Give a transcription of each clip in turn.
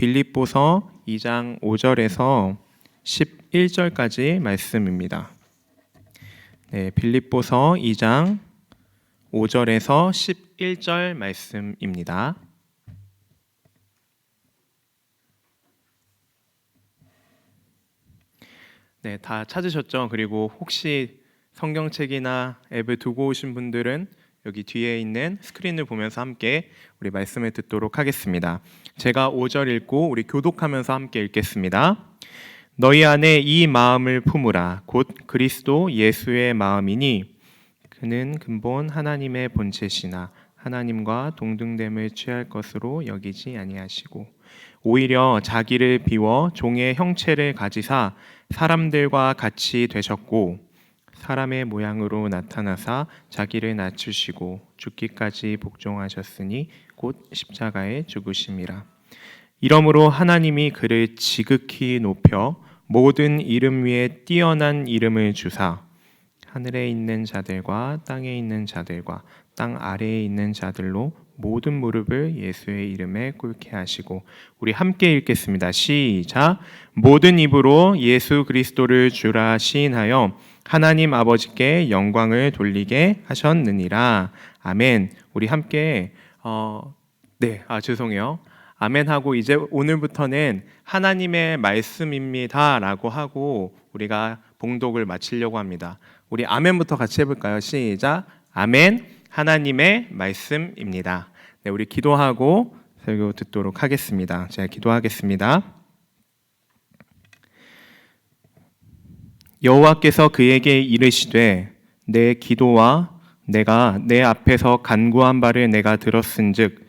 빌립보서 2장 5절에서 11절까지 말씀입니다. 네, 빌립보서 2장 5절에서 11절 말씀입니다. 네, 다 찾으셨죠? 그리고 혹시 성경책이나 앱을 두고 오신 분들은 여기 뒤에 있는 스크린을 보면서 함께 우리 말씀을 듣도록 하겠습니다. 제가 5절 읽고 우리 교독하면서 함께 읽겠습니다. 너희 안에 이 마음을 품으라. 곧 그리스도 예수의 마음이니 그는 근본 하나님의 본체시나 하나님과 동등됨을 취할 것으로 여기지 아니하시고 오히려 자기를 비워 종의 형체를 가지사 사람들과 같이 되셨고 사람의 모양으로 나타나사 자기를 낮추시고 죽기까지 복종하셨으니 곧 십자가에 죽으심이라. 이러므로 하나님이 그를 지극히 높여 모든 이름 위에 뛰어난 이름을 주사 하늘에 있는 자들과 땅에 있는 자들과 땅 아래에 있는 자들로 모든 무릎을 예수의 이름에 꿇게 하시고, 우리 함께 읽겠습니다. 시작. 모든 입으로 예수 그리스도를 주라 시인하여 하나님 아버지께 영광을 돌리게 하셨느니라. 아멘. 우리 함께 죄송해요. 아멘 하고 이제 오늘부터는 하나님의 말씀입니다 라고 하고 우리가 봉독을 마치려고 합니다. 우리 아멘부터 같이 해볼까요? 시작. 아멘. 하나님의 말씀입니다. 네, 우리 기도하고 설교 듣도록 하겠습니다. 제가 기도하겠습니다. 여호와께서 그에게 이르시되 내 기도와 내가 내 앞에서 간구한 바를 내가 들었은즉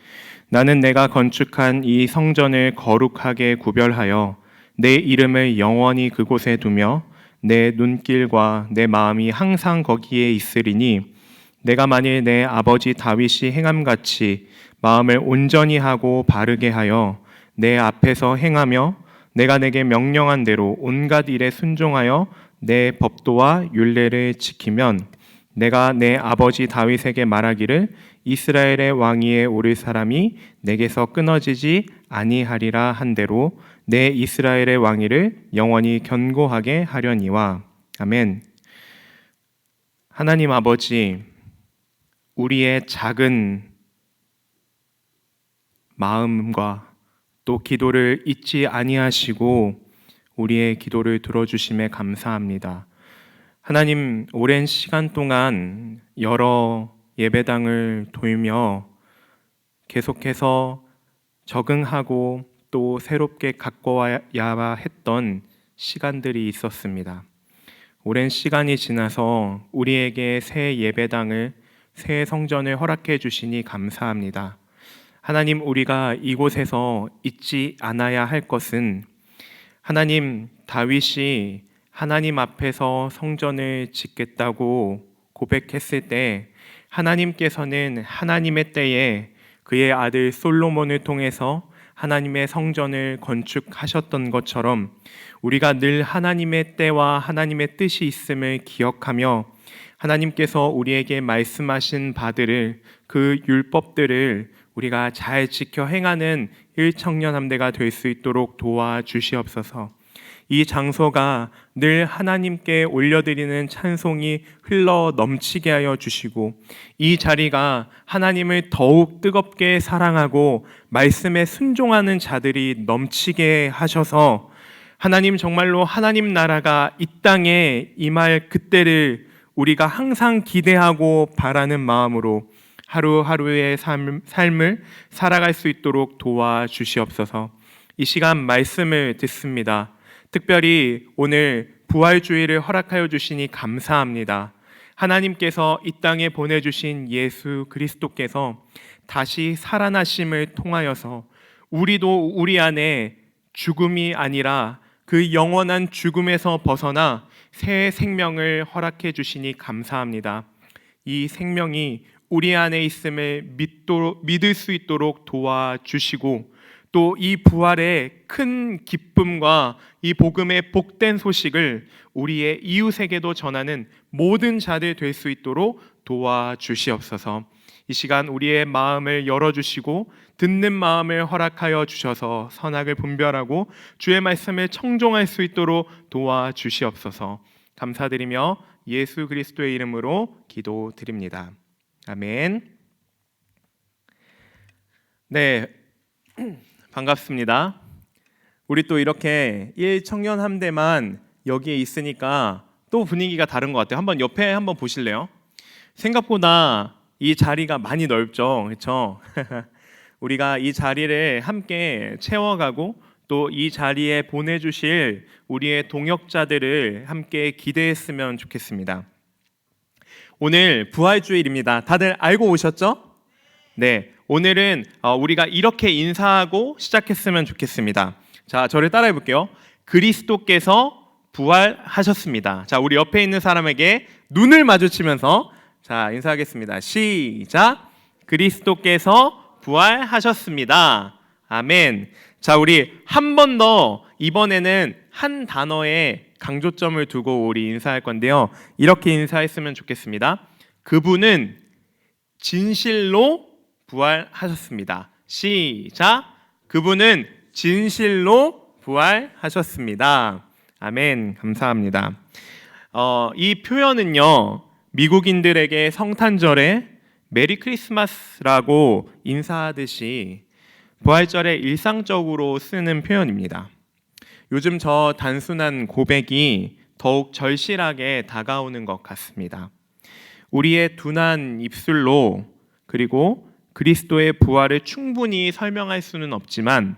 나는 내가 건축한 이 성전을 거룩하게 구별하여 내 이름을 영원히 그곳에 두며 내 눈길과 내 마음이 항상 거기에 있으리니 내가 만일 내 아버지 다윗이 행함같이 마음을 온전히 하고 바르게 하여 내 앞에서 행하며 내가 내게 명령한 대로 온갖 일에 순종하여 내 법도와 율례를 지키면 내가 내 아버지 다윗에게 말하기를 이스라엘의 왕위에 오를 사람이 내게서 끊어지지 아니하리라 한 대로 내 이스라엘의 왕위를 영원히 견고하게 하려니와. 아멘. 하나님 아버지, 우리의 작은 마음과 또 기도를 잊지 아니하시고 우리의 기도를 들어주심에 감사합니다. 하나님, 오랜 시간 동안 여러 예배당을 돌며 계속해서 적응하고 또 새롭게 가꿔야 했던 시간들이 있었습니다. 오랜 시간이 지나서 우리에게 새 예배당을, 새 성전을 허락해 주시니 감사합니다. 하나님, 우리가 이곳에서 잊지 않아야 할 것은 하나님, 다윗이 하나님 앞에서 성전을 짓겠다고 고백했을 때 하나님께서는 하나님의 때에 그의 아들 솔로몬을 통해서 하나님의 성전을 건축하셨던 것처럼 우리가 늘 하나님의 때와 하나님의 뜻이 있음을 기억하며 하나님께서 우리에게 말씀하신 바들을, 그 율법들을 우리가 잘 지켜 행하는 일청년함대가 될 수 있도록 도와주시옵소서. 이 장소가 늘 하나님께 올려드리는 찬송이 흘러 넘치게 하여 주시고 이 자리가 하나님을 더욱 뜨겁게 사랑하고 말씀에 순종하는 자들이 넘치게 하셔서 하나님, 정말로 하나님 나라가 이 땅에 임할 그때를 우리가 항상 기대하고 바라는 마음으로 하루하루의 삶을 살아갈 수 있도록 도와주시옵소서. 이 시간 말씀을 듣습니다. 특별히 오늘 부활주의를 허락하여 주시니 감사합니다. 하나님께서 이 땅에 보내주신 예수 그리스도께서 다시 살아나심을 통하여서 우리도 우리 안에 죽음이 아니라 그 영원한 죽음에서 벗어나 새 생명을 허락해 주시니 감사합니다. 이 생명이 우리 안에 있음을 믿을 수 있도록 도와주시고 또 이 부활의 큰 기쁨과 이 복음의 복된 소식을 우리의 이웃에게도 전하는 모든 자들 될 수 있도록 도와주시옵소서. 이 시간 우리의 마음을 열어주시고 듣는 마음을 허락하여 주셔서 선악을 분별하고 주의 말씀을 청종할 수 있도록 도와주시옵소서. 감사드리며 예수 그리스도의 이름으로 기도드립니다. 아멘. 네, 반갑습니다. 우리 또 이렇게 1청년 함대만 여기에 있으니까 또 분위기가 다른 것 같아요. 한번 옆에 한번 보실래요? 생각보다 이 자리가 많이 넓죠, 그렇죠? 우리가 이 자리를 함께 채워가고 또 이 자리에 보내주실 우리의 동역자들을 함께 기대했으면 좋겠습니다. 오늘 부활주일입니다. 다들 알고 오셨죠? 네, 오늘은 우리가 이렇게 인사하고 시작했으면 좋겠습니다. 자, 저를 따라해 볼게요. 그리스도께서 부활하셨습니다. 자, 우리 옆에 있는 사람에게 눈을 마주치면서 자, 인사하겠습니다. 시작. 그리스도께서 부활하셨습니다. 아멘. 자, 우리 한 번 더 이번에는 한 단어에 강조점을 두고 우리 인사할 건데요. 이렇게 인사했으면 좋겠습니다. 그분은 진실로 부활하셨습니다. 시작. 그분은 진실로 부활하셨습니다. 아멘. 감사합니다. 이 표현은요, 미국인들에게 성탄절에 메리 크리스마스라고 인사하듯이 부활절에 일상적으로 쓰는 표현입니다. 요즘 저 단순한 고백이 더욱 절실하게 다가오는 것 같습니다. 우리의 둔한 입술로 그리고 그리스도의 부활을 충분히 설명할 수는 없지만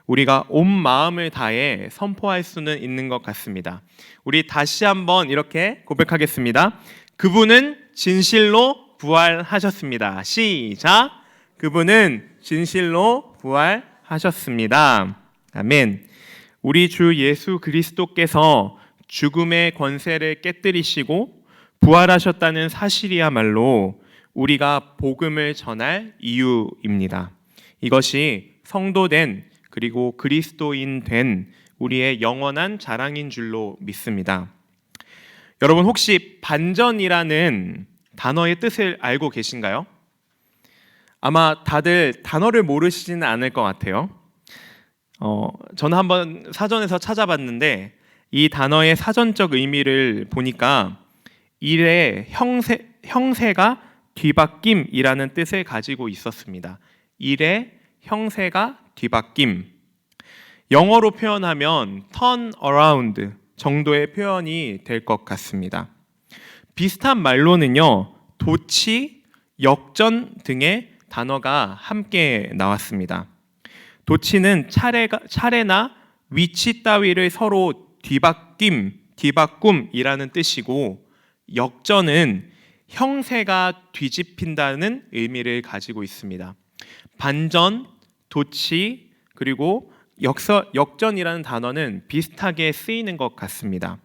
우리가 온 마음을 다해 선포할 수는 있는 것 같습니다. 우리 다시 한번 이렇게 고백하겠습니다. 그분은 진실로 부활하셨습니다. 시작. 그분은 진실로 부활하셨습니다. 아멘. 우리 주 예수 그리스도께서 죽음의 권세를 깨뜨리시고 부활하셨다는 사실이야말로 우리가 복음을 전할 이유입니다. 이것이 성도된 그리고 그리스도인 된 우리의 영원한 자랑인 줄로 믿습니다. 여러분 혹시 반전이라는 단어의 뜻을 알고 계신가요? 아마 다들 단어를 모르시지는 않을 것 같아요. 저는 한번 사전에서 찾아봤는데 이 단어의 사전적 의미를 보니까 일의 형세가 뒤바뀜이라는 뜻을 가지고 있었습니다. 일의 형세가 뒤바뀜. 영어로 표현하면 turn around 정도의 표현이 될 것 같습니다. 비슷한 말로는요, 도치, 역전 등의 단어가 함께 나왔습니다. 도치는 차례나 위치 따위를 서로 뒤바꿈이라는 뜻이고, 역전은 형세가 뒤집힌다는 의미를 가지고 있습니다. 반전, 도치, 그리고 역전이라는 단어는 비슷하게 쓰이는 것 같습니다.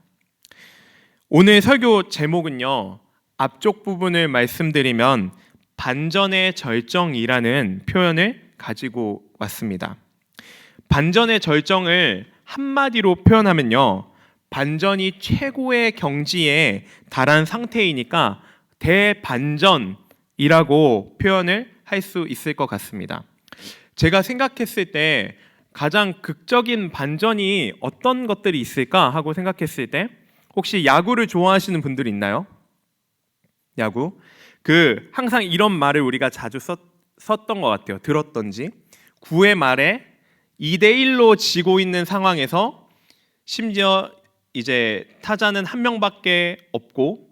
오늘 설교 제목은요, 앞쪽 부분을 말씀드리면 반전의 절정이라는 표현을 가지고 왔습니다. 반전의 절정을 한마디로 표현하면요, 반전이 최고의 경지에 달한 상태이니까 대반전이라고 표현을 할 수 있을 것 같습니다. 제가 생각했을 때 가장 극적인 반전이 어떤 것들이 있을까 하고 생각했을 때 혹시 야구를 좋아하시는 분들 있나요? 야구? 항상 이런 말을 우리가 자주 썼던 것 같아요. 들었던지. 9회 말에 2대1로 지고 있는 상황에서 심지어 이제 타자는 한 명밖에 없고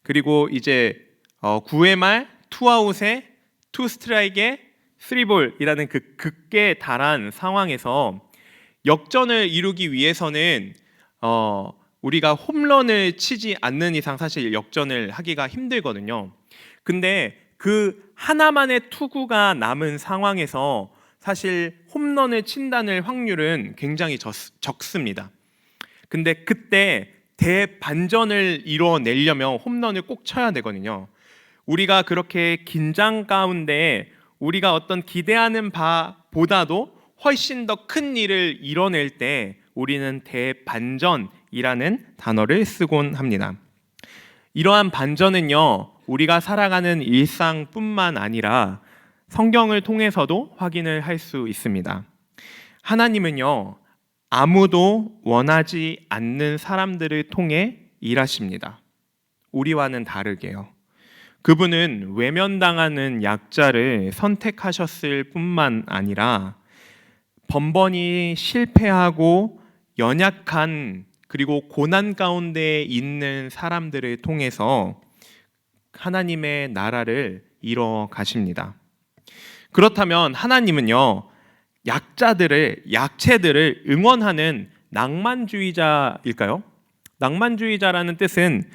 그리고 이제 9회 말 2아웃에 2스트라이크에 3볼이라는 그 극계에 달한 상황에서 역전을 이루기 위해서는 우리가 홈런을 치지 않는 이상 사실 역전을 하기가 힘들거든요. 근데 그 하나만의 투구가 남은 상황에서 사실 홈런을 친다는 확률은 굉장히 적습니다. 근데 그때 대반전을 이뤄내려면 홈런을 꼭 쳐야 되거든요. 우리가 그렇게 긴장 가운데 우리가 어떤 기대하는 바보다도 훨씬 더 큰 일을 이뤄낼 때 우리는 대반전이라는 단어를 쓰곤 합니다. 이러한 반전은요, 우리가 살아가는 일상뿐만 아니라 성경을 통해서도 확인을 할 수 있습니다. 하나님은요, 아무도 원하지 않는 사람들을 통해 일하십니다. 우리와는 다르게요. 그분은 외면당하는 약자를 선택하셨을 뿐만 아니라 번번이 실패하고 연약한 그리고 고난 가운데 있는 사람들을 통해서 하나님의 나라를 이뤄 가십니다. 그렇다면 하나님은요, 약체들을 응원하는 낭만주의자일까요? 낭만주의자라는 뜻은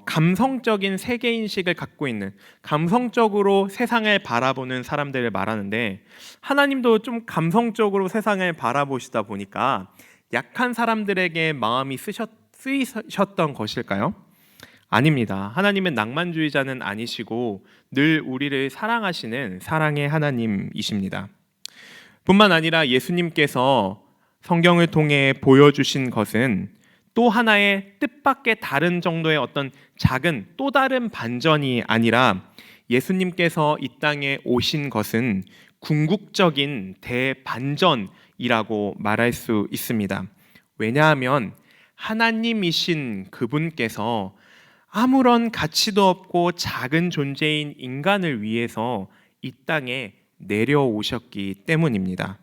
감성적인 세계인식을 갖고 있는, 감성적으로 세상을 바라보는 사람들을 말하는데, 하나님도 좀 감성적으로 세상을 바라보시다 보니까 약한 사람들에게 마음이 쓰이셨던 것일까요? 아닙니다. 하나님은 낭만주의자는 아니시고 늘 우리를 사랑하시는 사랑의 하나님이십니다. 뿐만 아니라 예수님께서 성경을 통해 보여주신 것은 또 하나의 뜻밖의 다른 정도의 어떤 작은 또 다른 반전이 아니라, 예수님께서 이 땅에 오신 것은 궁극적인 대반전이라고 말할 수 있습니다. 왜냐하면 하나님이신 그분께서 아무런 가치도 없고 작은 존재인 인간을 위해서 이 땅에 내려오셨기 때문입니다.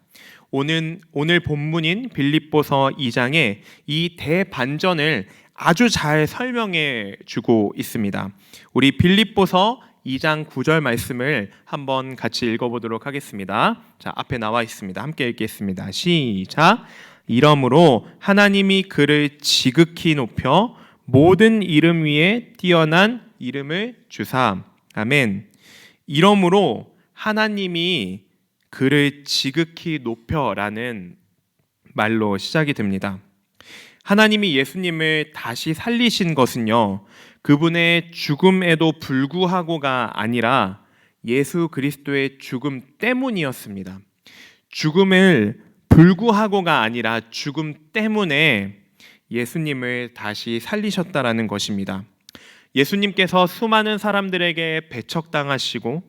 오늘 본문인 빌립보서 2장에 이 대반전을 아주 잘 설명해 주고 있습니다. 우리 빌립보서 2장 9절 말씀을 한번 같이 읽어보도록 하겠습니다. 자, 앞에 나와 있습니다. 함께 읽겠습니다. 시작. 이러므로 하나님이 그를 지극히 높여 모든 이름 위에 뛰어난 이름을 주사. 아멘. 이러므로 하나님이 그를 지극히 높여라는 말로 시작이 됩니다. 하나님이 예수님을 다시 살리신 것은요, 그분의 죽음에도 불구하고가 아니라 예수 그리스도의 죽음 때문이었습니다. 죽음을 불구하고가 아니라 죽음 때문에 예수님을 다시 살리셨다라는 것입니다. 예수님께서 수많은 사람들에게 배척당하시고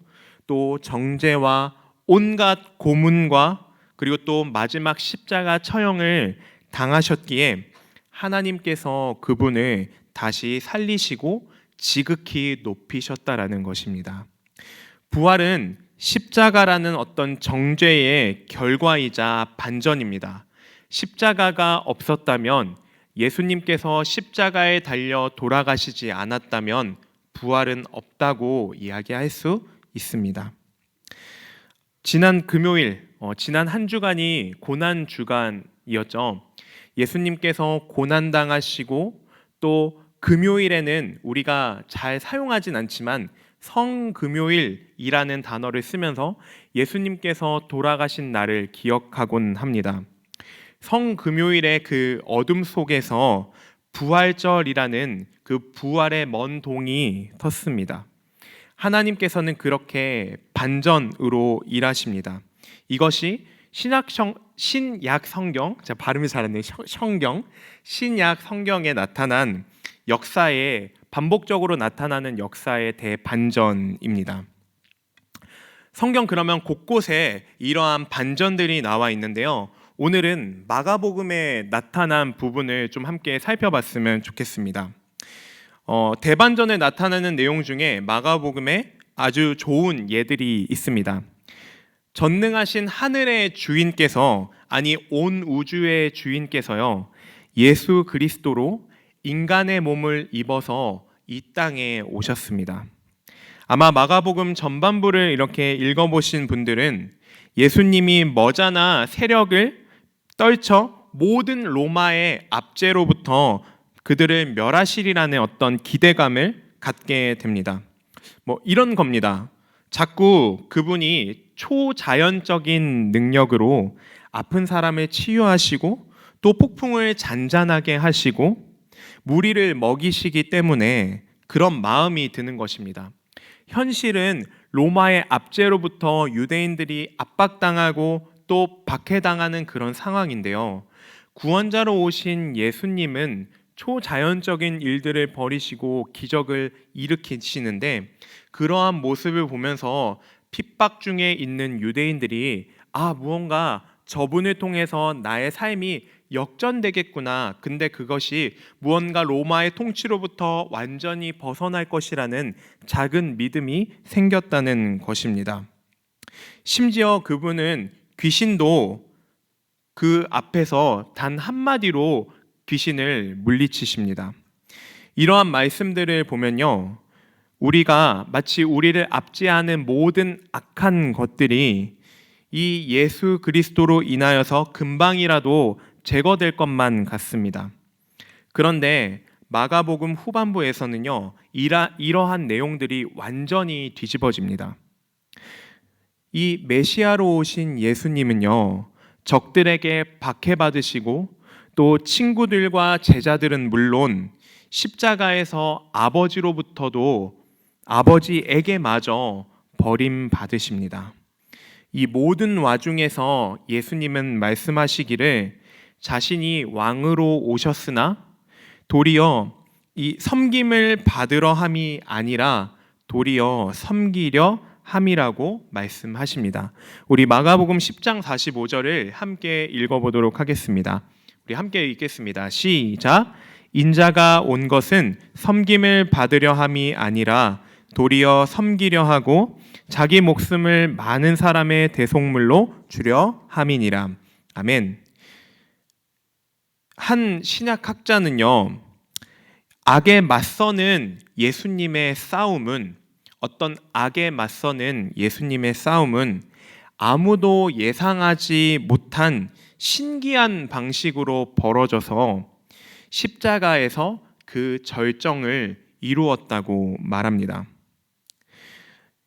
또 정죄와 온갖 고문과 그리고 또 마지막 십자가 처형을 당하셨기에 하나님께서 그분을 다시 살리시고 지극히 높이셨다라는 것입니다. 부활은 십자가라는 어떤 정죄의 결과이자 반전입니다. 십자가가 없었다면, 예수님께서 십자가에 달려 돌아가시지 않았다면 부활은 없다고 이야기할 수 있습니다. 지난 금요일, 지난 한 주간이 고난 주간이었죠. 예수님께서 고난당하시고 또 금요일에는 우리가 잘 사용하진 않지만 성금요일이라는 단어를 쓰면서 예수님께서 돌아가신 날을 기억하곤 합니다. 성금요일의 그 어둠 속에서 부활절이라는 그 부활의 먼 동이 텄습니다. 하나님께서는 그렇게 반전으로 일하십니다. 이것이 신약 성경, 제가 발음이 잘 안 돼요. 신약 성경에 나타난 역사에 반복적으로 나타나는 역사의 대반전입니다. 성경 그러면 곳곳에 이러한 반전들이 나와 있는데요. 오늘은 마가복음에 나타난 부분을 좀 함께 살펴봤으면 좋겠습니다. 대반전에 나타나는 내용 중에 마가복음에 아주 좋은 예들이 있습니다. 전능하신 하늘의 주인께서, 아니 온 우주의 주인께서요, 예수 그리스도로 인간의 몸을 입어서 이 땅에 오셨습니다. 아마 마가복음 전반부를 이렇게 읽어보신 분들은 예수님이 머자나 세력을 떨쳐 모든 로마의 압제로부터 그들을 멸하시리라는 어떤 기대감을 갖게 됩니다. 이런 겁니다. 자꾸 그분이 초자연적인 능력으로 아픈 사람을 치유하시고 또 폭풍을 잔잔하게 하시고 무리를 먹이시기 때문에 그런 마음이 드는 것입니다. 현실은 로마의 압제로부터 유대인들이 압박당하고 또 박해당하는 그런 상황인데요. 구원자로 오신 예수님은 초자연적인 일들을 벌이시고 기적을 일으키시는데, 그러한 모습을 보면서 핍박 중에 있는 유대인들이 무언가 저분을 통해서 나의 삶이 역전되겠구나. 근데 그것이 무언가 로마의 통치로부터 완전히 벗어날 것이라는 작은 믿음이 생겼다는 것입니다. 심지어 그분은 귀신도 그 앞에서 단 한마디로 귀신을 물리치십니다. 이러한 말씀들을 보면요, 우리가 마치 우리를 압제하는 모든 악한 것들이 이 예수 그리스도로 인하여서 금방이라도 제거될 것만 같습니다. 그런데 마가복음 후반부에서는요, 이러한 내용들이 완전히 뒤집어집니다. 이 메시아로 오신 예수님은요, 적들에게 박해받으시고 또 친구들과 제자들은 물론 십자가에서 아버지에게마저 버림받으십니다. 이 모든 와중에서 예수님은 말씀하시기를 자신이 왕으로 오셨으나 도리어 이 섬김을 받으러 함이 아니라 도리어 섬기려 함이라고 말씀하십니다. 우리 마가복음 10장 45절을 함께 읽어보도록 하겠습니다. 우리 함께 읽겠습니다. 시작. 인자가 온 것은 섬김을 받으려 함이 아니라 도리어 섬기려 하고 자기 목숨을 많은 사람의 대속물로 주려 함이니라. 아멘. 한 신약학자는요, 악에 맞서는 예수님의 싸움은 아무도 예상하지 못한 신기한 방식으로 벌어져서 십자가에서 그 절정을 이루었다고 말합니다.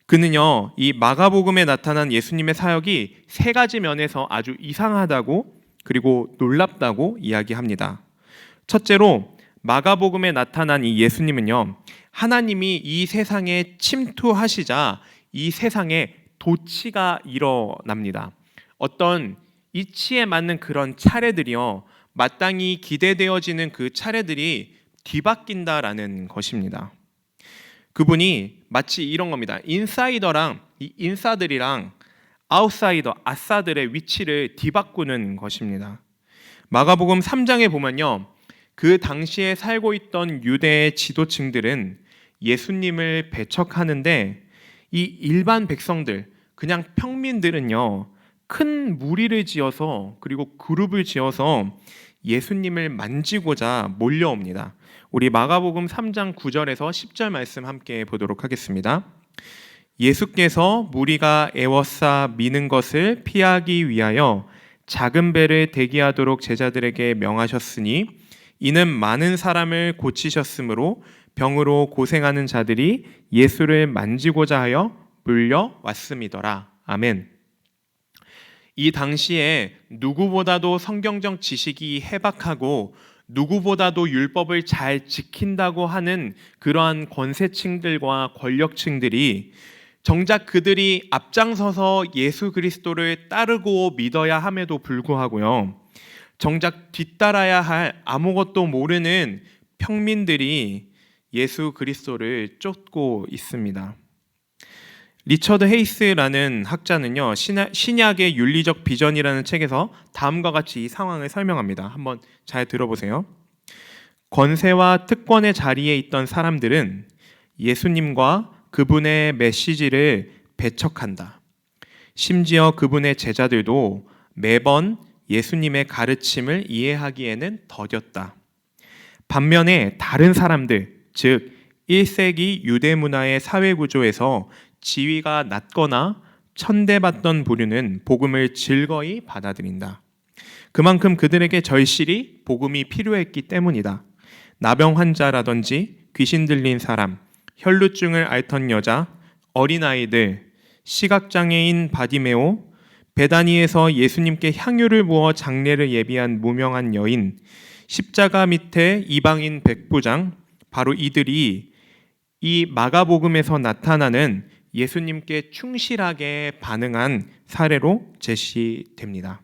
그는요, 이 마가복음에 나타난 예수님의 사역이 세 가지 면에서 아주 이상하다고 그리고 놀랍다고 이야기합니다. 첫째로 마가복음에 나타난 이 예수님은요, 하나님이 이 세상에 침투하시자 이 세상에 도치가 일어납니다. 어떤 이치에 맞는 그런 차례들이요, 마땅히 기대되어지는 그 차례들이 뒤바뀐다라는 것입니다. 그분이 마치 이런 겁니다. 인사들이랑 아웃사이더들의 위치를 뒤바꾸는 것입니다. 마가복음 3장에 보면요, 그 당시에 살고 있던 유대의 지도층들은 예수님을 배척하는데 이 일반 백성들, 그냥 평민들은요, 큰 무리를 지어서 그리고 그룹을 지어서 예수님을 만지고자 몰려옵니다. 우리 마가복음 3장 9절에서 10절 말씀 함께 보도록 하겠습니다. 예수께서 무리가 애워싸 미는 것을 피하기 위하여 작은 배를 대기하도록 제자들에게 명하셨으니 이는 많은 사람을 고치셨으므로 병으로 고생하는 자들이 예수를 만지고자 하여 몰려왔음이더라. 아멘. 이 당시에 누구보다도 성경적 지식이 해박하고 누구보다도 율법을 잘 지킨다고 하는 그러한 권세층들과 권력층들이 정작 그들이 앞장서서 예수 그리스도를 따르고 믿어야 함에도 불구하고요, 정작 뒤따라야 할 아무것도 모르는 평민들이 예수 그리스도를 쫓고 있습니다. 리처드 헤이스라는 학자는요, 신약의 윤리적 비전이라는 책에서 다음과 같이 이 상황을 설명합니다. 한번 잘 들어보세요. 권세와 특권의 자리에 있던 사람들은 예수님과 그분의 메시지를 배척한다. 심지어 그분의 제자들도 매번 예수님의 가르침을 이해하기에는 더뎠다. 반면에 다른 사람들, 즉 1세기 유대 문화의 사회 구조에서 지위가 낮거나 천대받던 부류는 복음을 즐거이 받아들인다. 그만큼 그들에게 절실히 복음이 필요했기 때문이다. 나병 환자라든지 귀신 들린 사람, 혈루증을 앓던 여자, 어린아이들, 시각장애인 바디메오, 베다니에서 예수님께 향유를 부어 장례를 예비한 무명한 여인, 십자가 밑에 이방인 백부장, 바로 이들이 이 마가복음에서 나타나는 예수님께 충실하게 반응한 사례로 제시됩니다.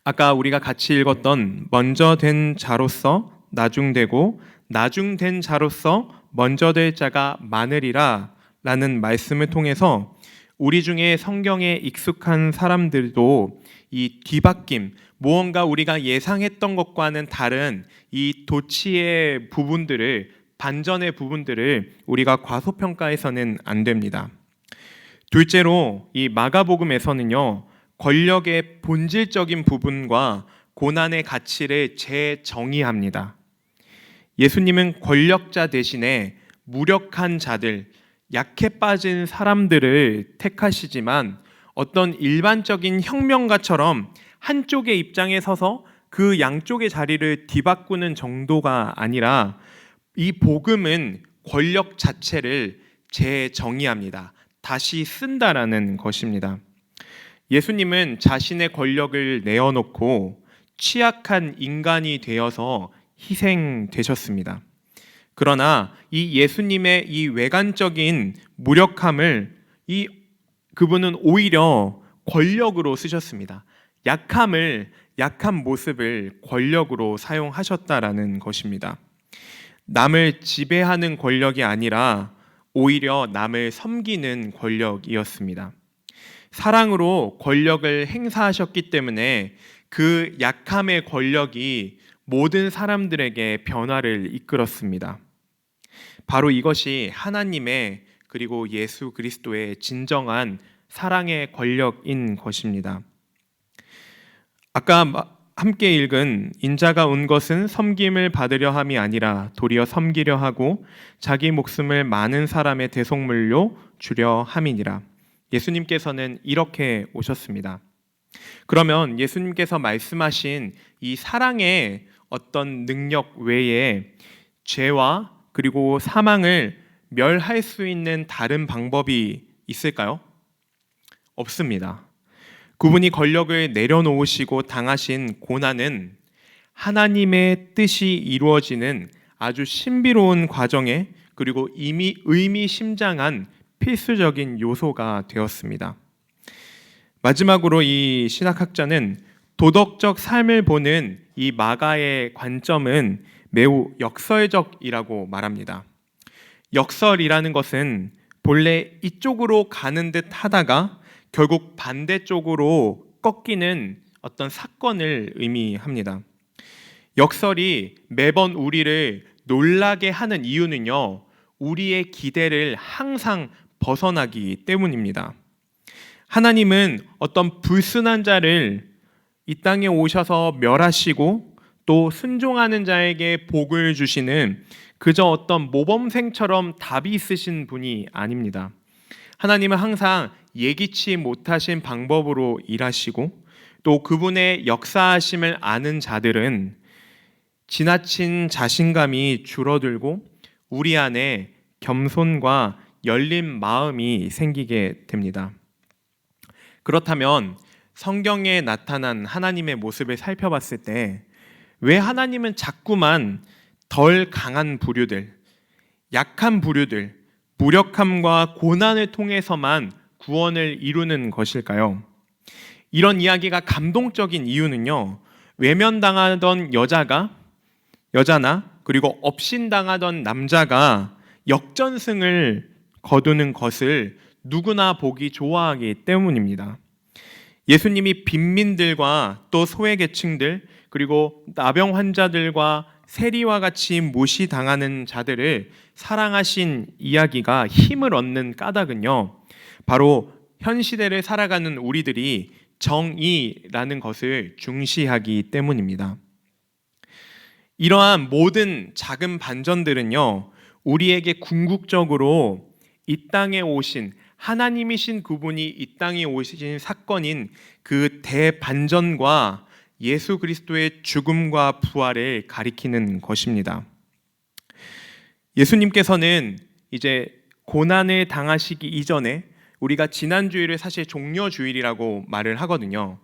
아까 우리가 같이 읽었던 먼저 된 자로서 나중되고 나중된 자로서 먼저 될 자가 많으리라 라는 말씀을 통해서 우리 중에 성경에 익숙한 사람들도 이 뒤바뀜, 무언가 우리가 예상했던 것과는 다른 이 도치의 부분들을, 반전의 부분들을 우리가 과소평가해서는 안 됩니다. 둘째로 이 마가복음에서는요, 권력의 본질적인 부분과 고난의 가치를 재정의합니다. 예수님은 권력자 대신에 무력한 자들, 약해 빠진 사람들을 택하시지만 어떤 일반적인 혁명가처럼 한쪽의 입장에 서서 그 양쪽의 자리를 뒤바꾸는 정도가 아니라 이 복음은 권력 자체를 재정의합니다. 다시 쓴다라는 것입니다. 예수님은 자신의 권력을 내어놓고 취약한 인간이 되어서 희생되셨습니다. 그러나 이 예수님의 이 외관적인 무력함을 그분은 오히려 권력으로 쓰셨습니다. 약한 모습을 권력으로 사용하셨다라는 것입니다. 남을 지배하는 권력이 아니라 오히려 남을 섬기는 권력이었습니다. 사랑으로 권력을 행사하셨기 때문에 그 약함의 권력이 모든 사람들에게 변화를 이끌었습니다. 바로 이것이 하나님의 그리고 예수 그리스도의 진정한 사랑의 권력인 것입니다. 아까 함께 읽은 인자가 온 것은 섬김을 받으려 함이 아니라 도리어 섬기려 하고 자기 목숨을 많은 사람의 대속물로 주려 함이니라. 예수님께서는 이렇게 오셨습니다. 그러면 예수님께서 말씀하신 이 사랑의 어떤 능력 외에 죄와 그리고 사망을 멸할 수 있는 다른 방법이 있을까요? 없습니다. 그분이 권력을 내려놓으시고 당하신 고난은 하나님의 뜻이 이루어지는 아주 신비로운 과정에 그리고 이미 의미심장한 필수적인 요소가 되었습니다. 마지막으로 이 신학학자는 도덕적 삶을 보는 이 마가의 관점은 매우 역설적이라고 말합니다. 역설이라는 것은 본래 이쪽으로 가는 듯 하다가 결국 반대쪽으로 꺾이는 어떤 사건을 의미합니다. 역설이 매번 우리를 놀라게 하는 이유는요, 우리의 기대를 항상 벗어나기 때문입니다. 하나님은 어떤 불순한 자를 이 땅에 오셔서 멸하시고 또 순종하는 자에게 복을 주시는 그저 어떤 모범생처럼 답이 있으신 분이 아닙니다. 하나님은 항상 예기치 못하신 방법으로 일하시고 또 그분의 역사하심을 아는 자들은 지나친 자신감이 줄어들고 우리 안에 겸손과 열린 마음이 생기게 됩니다. 그렇다면 성경에 나타난 하나님의 모습을 살펴봤을 때 왜 하나님은 자꾸만 덜 강한 부류들, 약한 부류들, 무력함과 고난을 통해서만 구원을 이루는 것일까요? 이런 이야기가 감동적인 이유는요, 외면당하던 여자나 그리고 업신당하던 남자가 역전승을 거두는 것을 누구나 보기 좋아하기 때문입니다. 예수님이 빈민들과 또 소외계층들 그리고 나병 환자들과 세리와 같이 무시당하는 자들을 사랑하신 이야기가 힘을 얻는 까닭은요, 바로 현 시대를 살아가는 우리들이 정의라는 것을 중시하기 때문입니다. 이러한 모든 작은 반전들은요, 우리에게 궁극적으로 이 땅에 오신 하나님이신 그분이 이 땅에 오신 사건인 그 대반전과 예수 그리스도의 죽음과 부활을 가리키는 것입니다. 예수님께서는 이제 고난을 당하시기 이전에 우리가 지난주일을 사실 종려주일이라고 말을 하거든요.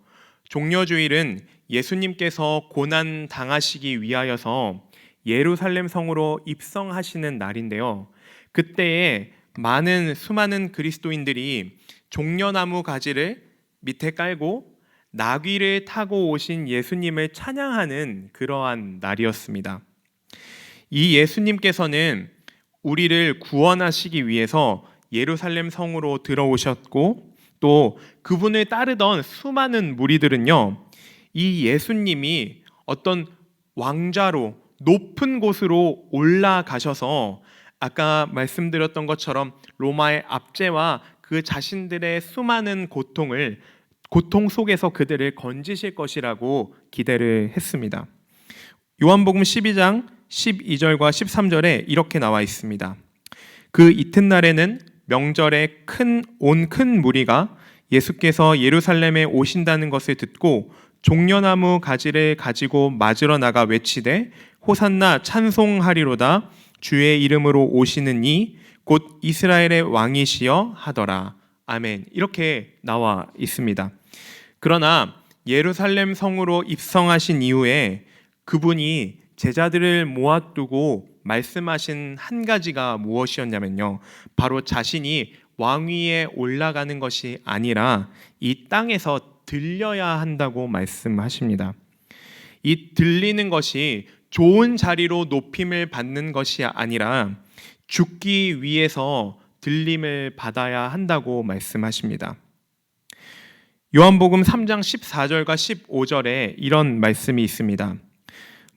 종려주일은 예수님께서 고난 당하시기 위하여서 예루살렘 성으로 입성하시는 날인데요. 그때에 수많은 그리스도인들이 종려나무 가지를 밑에 깔고 나귀를 타고 오신 예수님을 찬양하는 그러한 날이었습니다. 이 예수님께서는 우리를 구원하시기 위해서 예루살렘 성으로 들어오셨고 또 그분을 따르던 수많은 무리들은요, 이 예수님이 어떤 왕좌로 높은 곳으로 올라가셔서 아까 말씀드렸던 것처럼 로마의 압제와 그 자신들의 수많은 고통 속에서 그들을 건지실 것이라고 기대를 했습니다. 요한복음 12장 12절과 13절에 이렇게 나와 있습니다. 그 이튿날에는 명절에 온 큰 무리가 예수께서 예루살렘에 오신다는 것을 듣고 종려나무 가지를 가지고 맞으러 나가 외치되 호산나 찬송하리로다 주의 이름으로 오시는 이 곧 이스라엘의 왕이시여 하더라. 아멘. 이렇게 나와 있습니다. 그러나 예루살렘 성으로 입성하신 이후에 그분이 제자들을 모아두고 말씀하신 한 가지가 무엇이었냐면요, 바로 자신이 왕위에 올라가는 것이 아니라 이 땅에서 들려야 한다고 말씀하십니다. 이 들리는 것이 좋은 자리로 높임을 받는 것이 아니라 죽기 위해서 들림을 받아야 한다고 말씀하십니다. 요한복음 3장 14절과 15절에 이런 말씀이 있습니다.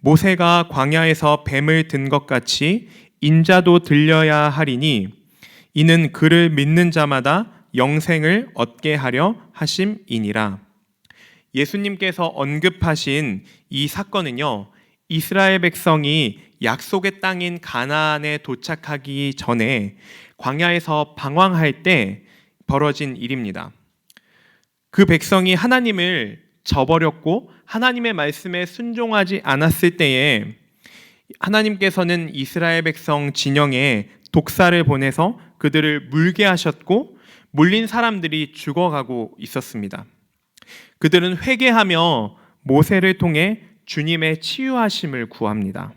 모세가 광야에서 뱀을 든 것 같이 인자도 들려야 하리니 이는 그를 믿는 자마다 영생을 얻게 하려 하심이니라. 예수님께서 언급하신 이 사건은요, 이스라엘 백성이 약속의 땅인 가나안에 도착하기 전에 광야에서 방황할 때 벌어진 일입니다. 그 백성이 하나님을 저버렸고 하나님의 말씀에 순종하지 않았을 때에 하나님께서는 이스라엘 백성 진영에 독사를 보내서 그들을 물게 하셨고 물린 사람들이 죽어가고 있었습니다. 그들은 회개하며 모세를 통해 주님의 치유하심을 구합니다.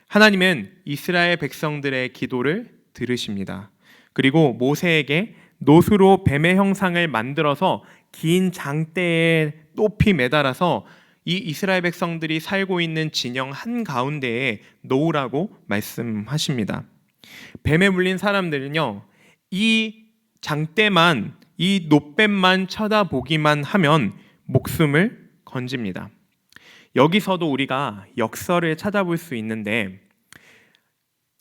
하나님은 이스라엘 백성들의 기도를 들으십니다. 그리고 모세에게 노수로 뱀의 형상을 만들어서 긴 장대에 높이 매달아서 이 이스라엘 백성들이 살고 있는 진영 한가운데에 놓으라고 말씀하십니다. 뱀에 물린 사람들은요, 이 장대만, 이 놋뱀만 쳐다보기만 하면 목숨을 건집니다. 여기서도 우리가 역설을 찾아볼 수 있는데,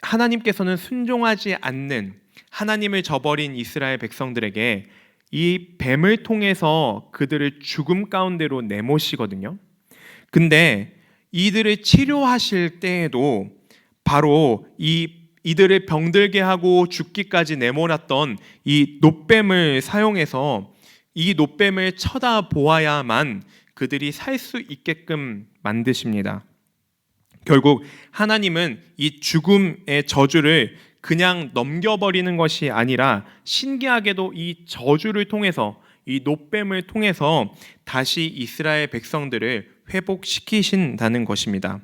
하나님께서는 순종하지 않는, 하나님을 저버린 이스라엘 백성들에게 이 뱀을 통해서 그들을 죽음 가운데로 내모시거든요. 근데 이들을 치료하실 때에도 바로 이들을 병들게 하고 죽기까지 내몰았던 이 놋뱀을 사용해서 이 놋뱀을 쳐다보아야만 그들이 살 수 있게끔 만드십니다. 결국 하나님은 이 죽음의 저주를 그냥 넘겨버리는 것이 아니라 신기하게도 이 저주를 통해서, 이 놋뱀을 통해서 다시 이스라엘 백성들을 회복시키신다는 것입니다.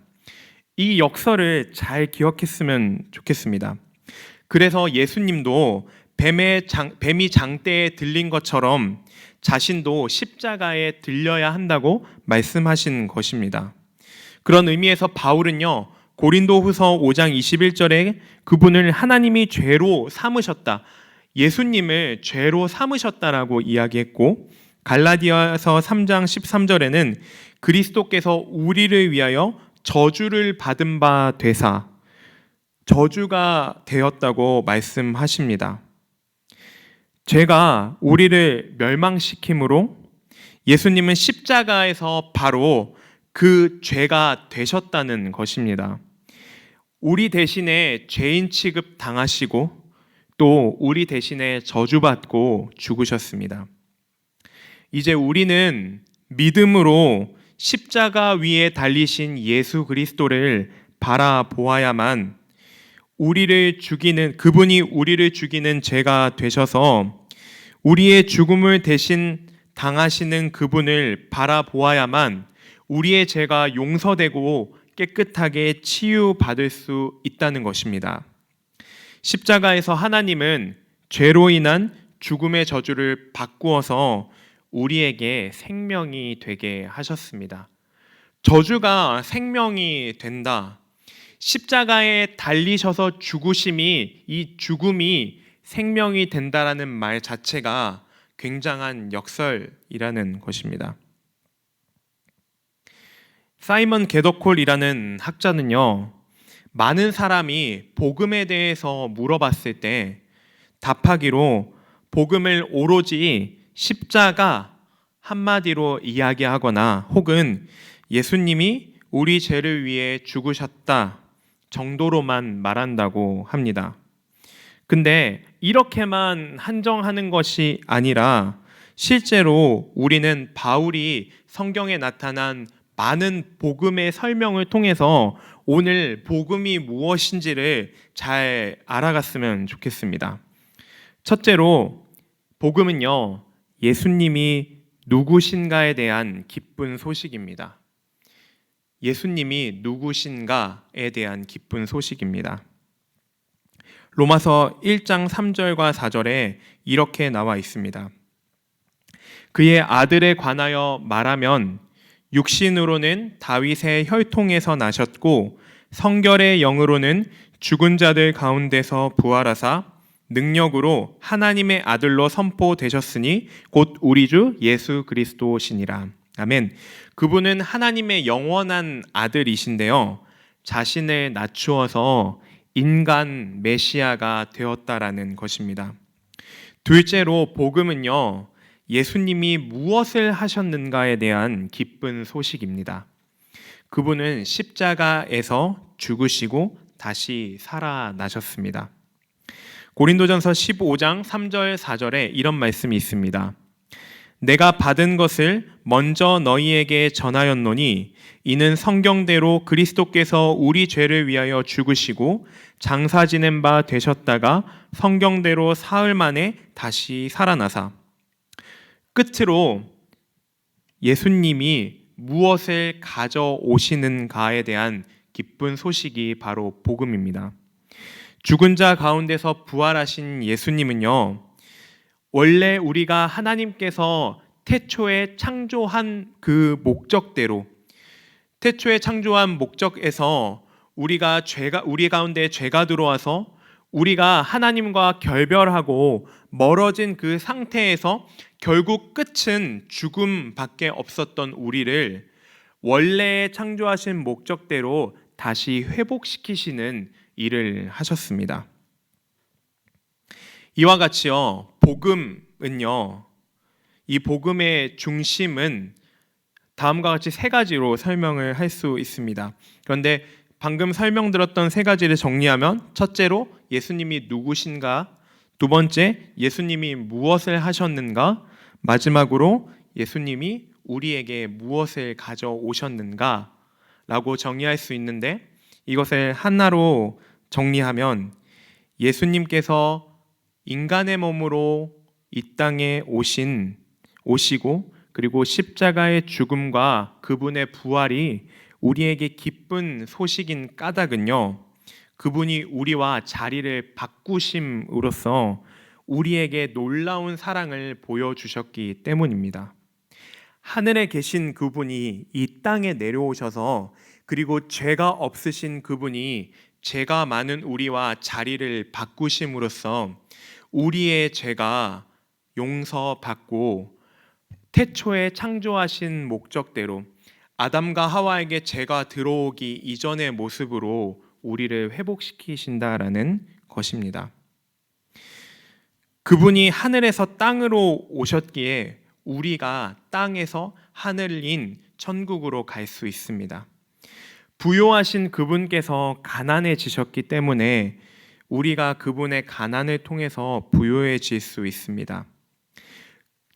이 역설을 잘 기억했으면 좋겠습니다. 그래서 예수님도 뱀이 장대에 들린 것처럼 자신도 십자가에 들려야 한다고 말씀하신 것입니다. 그런 의미에서 바울은요, 고린도후서 5장 21절에 그분을 하나님이 죄로 삼으셨다, 예수님을 죄로 삼으셨다라고 이야기했고, 갈라디아서 3장 13절에는 그리스도께서 우리를 위하여 저주를 받은 바 되사 저주가 되었다고 말씀하십니다. 죄가 우리를 멸망시킴으로 예수님은 십자가에서 바로 그 죄가 되셨다는 것입니다. 우리 대신에 죄인 취급 당하시고 또 우리 대신에 저주받고 죽으셨습니다. 이제 우리는 믿음으로 십자가 위에 달리신 예수 그리스도를 바라보아야만 그분이 우리를 죽이는 죄가 되셔서 우리의 죽음을 대신 당하시는 그분을 바라보아야만 우리의 죄가 용서되고 깨끗하게 치유받을 수 있다는 것입니다. 십자가에서 하나님은 죄로 인한 죽음의 저주를 바꾸어서 우리에게 생명이 되게 하셨습니다. 저주가 생명이 된다. 십자가에 달리셔서 이 죽음이 생명이 된다라는 말 자체가 굉장한 역설이라는 것입니다. 사이먼 게더콜이라는 학자는요, 많은 사람이 복음에 대해서 물어봤을 때 답하기로 복음을 오로지 십자가 한마디로 이야기하거나 혹은 예수님이 우리 죄를 위해 죽으셨다 정도로만 말한다고 합니다. 근데 이렇게만 한정하는 것이 아니라 실제로 우리는 바울이 성경에 나타난 많은 복음의 설명을 통해서 오늘 복음이 무엇인지를 잘 알아갔으면 좋겠습니다. 첫째로 복음은요, 예수님이 누구신가에 대한 기쁜 소식입니다. 예수님이 누구신가에 대한 기쁜 소식입니다. 로마서 1장 3절과 4절에 이렇게 나와 있습니다. 그의 아들에 관하여 말하면 육신으로는 다윗의 혈통에서 나셨고 성결의 영으로는 죽은 자들 가운데서 부활하사 능력으로 하나님의 아들로 선포되셨으니 곧 우리 주 예수 그리스도시니라. 아멘. 그분은 하나님의 영원한 아들이신데요, 자신을 낮추어서 인간 메시아가 되었다라는 것입니다. 둘째로 복음은요, 예수님이 무엇을 하셨는가에 대한 기쁜 소식입니다. 그분은 십자가에서 죽으시고 다시 살아나셨습니다. 고린도전서 15장 3절 4절에 이런 말씀이 있습니다. 내가 받은 것을 먼저 너희에게 전하였노니 이는 성경대로 그리스도께서 우리 죄를 위하여 죽으시고 장사 지낸 바 되셨다가 성경대로 사흘 만에 다시 살아나사. 끝으로 예수님이 무엇을 가져오시는가에 대한 기쁜 소식이 바로 복음입니다. 죽은 자 가운데서 부활하신 예수님은요, 원래 우리가 하나님께서 태초에 창조한 그 목적대로, 태초에 창조한 목적에서 우리 가운데 죄가 들어와서 우리가 하나님과 결별하고 멀어진 그 상태에서 결국 끝은 죽음밖에 없었던 우리를 원래 창조하신 목적대로 다시 회복시키시는 일을 하셨습니다. 이와 같이요, 복음은요, 이 복음의 중심은 다음과 같이 세 가지로 설명을 할 수 있습니다. 그런데 방금 설명드렸던 세 가지를 정리하면, 첫째로 예수님이 누구신가, 두 번째 예수님이 무엇을 하셨는가, 마지막으로 예수님이 우리에게 무엇을 가져오셨는가 라고 정의할 수 있는데, 이것을 하나로 정리하면 예수님께서 인간의 몸으로 이 땅에 오시고 그리고 십자가의 죽음과 그분의 부활이 우리에게 기쁜 소식인 까닭은요, 그분이 우리와 자리를 바꾸심으로써 우리에게 놀라운 사랑을 보여주셨기 때문입니다. 하늘에 계신 그분이 이 땅에 내려오셔서, 그리고 죄가 없으신 그분이 죄가 많은 우리와 자리를 바꾸심으로써 우리의 죄가 용서받고 태초에 창조하신 목적대로 아담과 하와에게 죄가 들어오기 이전의 모습으로 우리를 회복시키신다라는 것입니다. 그분이 하늘에서 땅으로 오셨기에 우리가 땅에서 하늘인 천국으로 갈 수 있습니다. 부요하신 그분께서 가난해지셨기 때문에 우리가 그분의 가난을 통해서 부요해질 수 있습니다.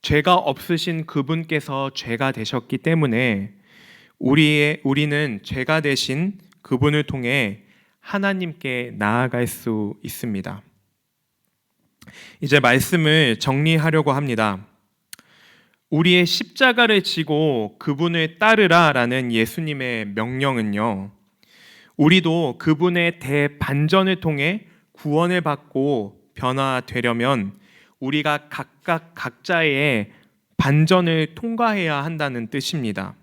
죄가 없으신 그분께서 죄가 되셨기 때문에 우리는 죄가 되신 그분을 통해 하나님께 나아갈 수 있습니다. 이제 말씀을 정리하려고 합니다. 우리의 십자가를 지고 그분을 따르라라는 예수님의 명령은요, 우리도 그분의 대반전을 통해 구원을 받고 변화되려면 우리가 각각 각자의 반전을 통과해야 한다는 뜻입니다.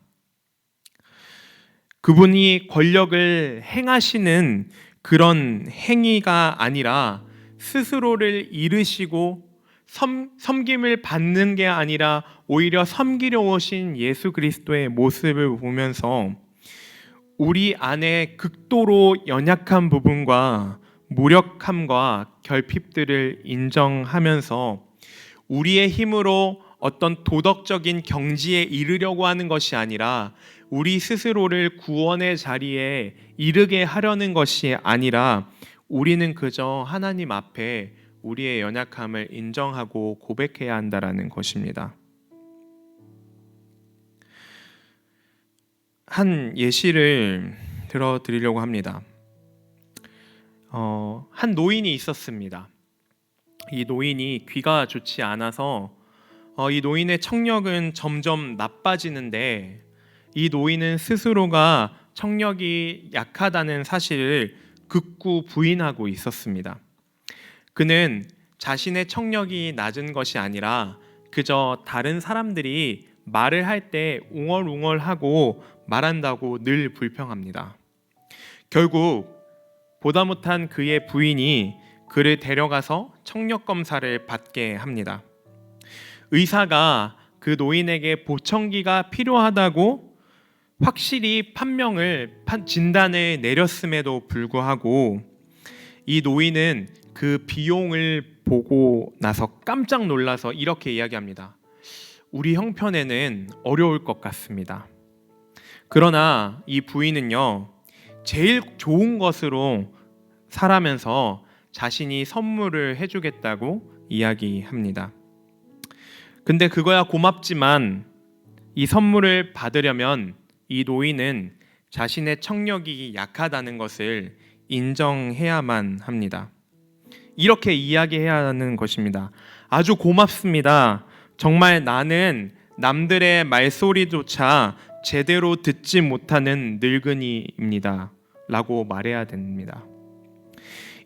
그분이 권력을 행하시는 그런 행위가 아니라 스스로를 잃으시고 섬김을 받는 게 아니라 오히려 섬기려 오신 예수 그리스도의 모습을 보면서 우리 안에 극도로 연약한 부분과 무력함과 결핍들을 인정하면서 우리의 힘으로 어떤 도덕적인 경지에 이르려고 하는 것이 아니라 우리 스스로를 구원의 자리에 이르게 하려는 것이 아니라 우리는 그저 하나님 앞에 우리의 연약함을 인정하고 고백해야 한다라는 것입니다. 한 예시를 들어드리려고 합니다. 한 노인이 있었습니다. 이 노인이 귀가 좋지 않아서 이 노인의 청력은 점점 나빠지는데 이 노인은 스스로가 청력이 약하다는 사실을 극구 부인하고 있었습니다. 그는 자신의 청력이 낮은 것이 아니라 그저 다른 사람들이 말을 할 때 웅얼웅얼하고 말한다고 늘 불평합니다. 결국 보다 못한 그의 부인이 그를 데려가서 청력 검사를 받게 합니다. 의사가 그 노인에게 보청기가 필요하다고 확실히 진단을 내렸음에도 불구하고 이 노인은 그 비용을 보고 나서 깜짝 놀라서 이렇게 이야기합니다. 우리 형편에는 어려울 것 같습니다. 그러나 이 부인은요, 제일 좋은 것으로 살아면서 자신이 선물을 해주겠다고 이야기합니다. 근데 그거야 고맙지만 이 선물을 받으려면 이 노인은 자신의 청력이 약하다는 것을 인정해야만 합니다. 이렇게 이야기해야 하는 것입니다. 아주 고맙습니다. 정말 나는 남들의 말소리조차 제대로 듣지 못하는 늙은이입니다. 라고 말해야 됩니다.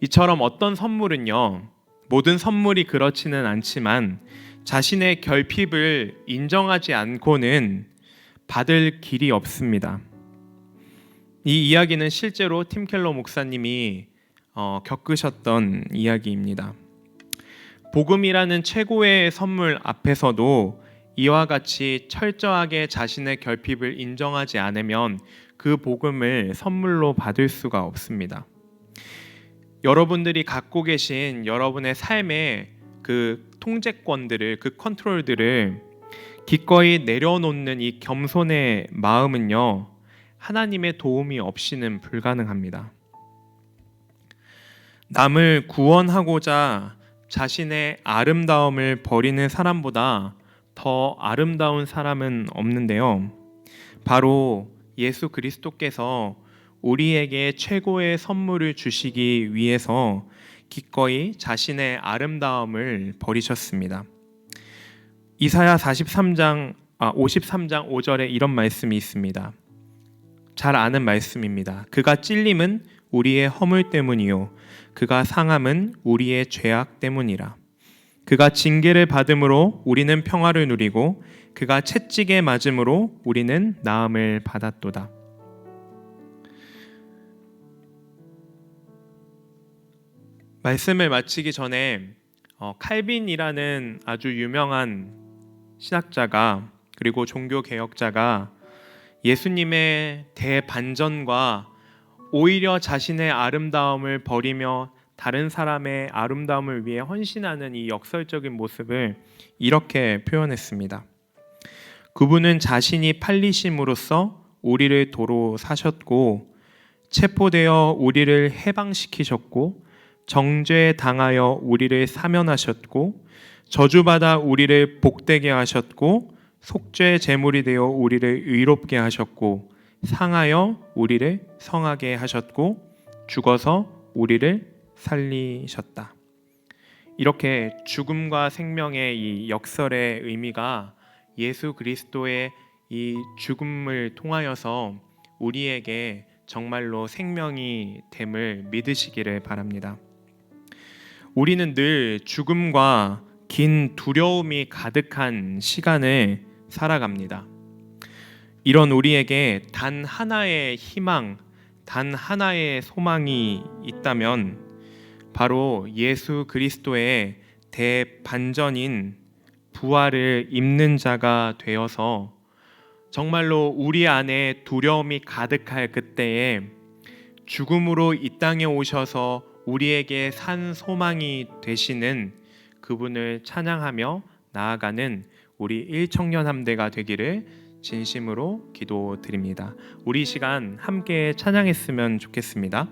이처럼 어떤 선물은요, 모든 선물이 그렇지는 않지만 자신의 결핍을 인정하지 않고는 받을 길이 없습니다. 이 이야기는 실제로 팀 켈러 목사님이 겪으셨던 이야기입니다. 복음이라는 최고의 선물 앞에서도 이와 같이 철저하게 자신의 결핍을 인정하지 않으면 그 복음을 선물로 받을 수가 없습니다. 여러분들이 갖고 계신 여러분의 삶의 그 통제권들을, 그 컨트롤들을 기꺼이 내려놓는 이 겸손의 마음은요, 하나님의 도움이 없이는 불가능합니다. 남을 구원하고자 자신의 아름다움을 버리는 사람보다 더 아름다운 사람은 없는데요, 바로 예수 그리스도께서 우리에게 최고의 선물을 주시기 위해서 기꺼이 자신의 아름다움을 버리셨습니다. 이사야 53장 5절에 이런 말씀이 있습니다. 잘 아는 말씀입니다. 그가 찔림은 우리의 허물 때문이요 그가 상함은 우리의 죄악 때문이라. 그가 징계를 받음으로 우리는 평화를 누리고 그가 채찍에 맞음으로 우리는 나음을 받았도다. 말씀을 마치기 전에 칼빈이라는 아주 유명한 신학자가 그리고 종교개혁자가 예수님의 대반전과 오히려 자신의 아름다움을 버리며 다른 사람의 아름다움을 위해 헌신하는 이 역설적인 모습을 이렇게 표현했습니다. 그분은 자신이 팔리심으로써 우리를 도로 사셨고 체포되어 우리를 해방시키셨고 정죄 당하여 우리를 사면하셨고 저주받아 우리를 복되게 하셨고 속죄 제물이 되어 우리를 의롭게 하셨고 상하여 우리를 성하게 하셨고 죽어서 우리를 살리셨다. 이렇게 죽음과 생명의 이 역설의 의미가 예수 그리스도의 이 죽음을 통하여서 우리에게 정말로 생명이 됨을 믿으시기를 바랍니다. 우리는 늘 죽음과 긴 두려움이 가득한 시간을 살아갑니다. 이런 우리에게 단 하나의 희망, 단 하나의 소망이 있다면 바로 예수 그리스도의 대반전인 부활을 입는 자가 되어서 정말로 우리 안에 두려움이 가득할 그때에 죽음으로 이 땅에 오셔서 우리에게 산 소망이 되시는 그분을 찬양하며 나아가는 우리 일청년함대가 되기를 진심으로 기도드립니다. 우리 시간 함께 찬양했으면 좋겠습니다.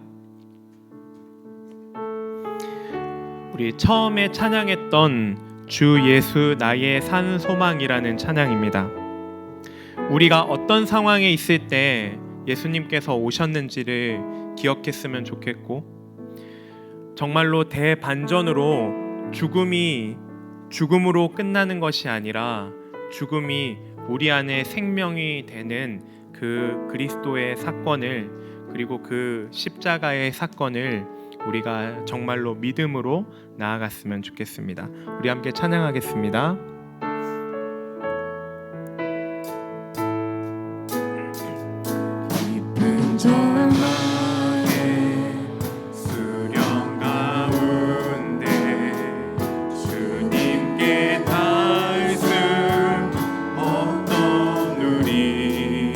우리 처음에 찬양했던 주 예수 나의 산 소망이라는 찬양입니다. 우리가 어떤 상황에 있을 때 예수님께서 오셨는지를 기억했으면 좋겠고, 정말로 대반전으로 죽음이 죽음으로 끝나는 것이 아니라 죽음이 우리 안에 생명이 되는 그 그리스도의 사건을, 그리고 그 십자가의 사건을 우리가 정말로 믿음으로 나아갔으면 좋겠습니다. 우리 함께 찬양하겠습니다. 깊은 절망 수령 가운데 주님께 닿을 없던 우리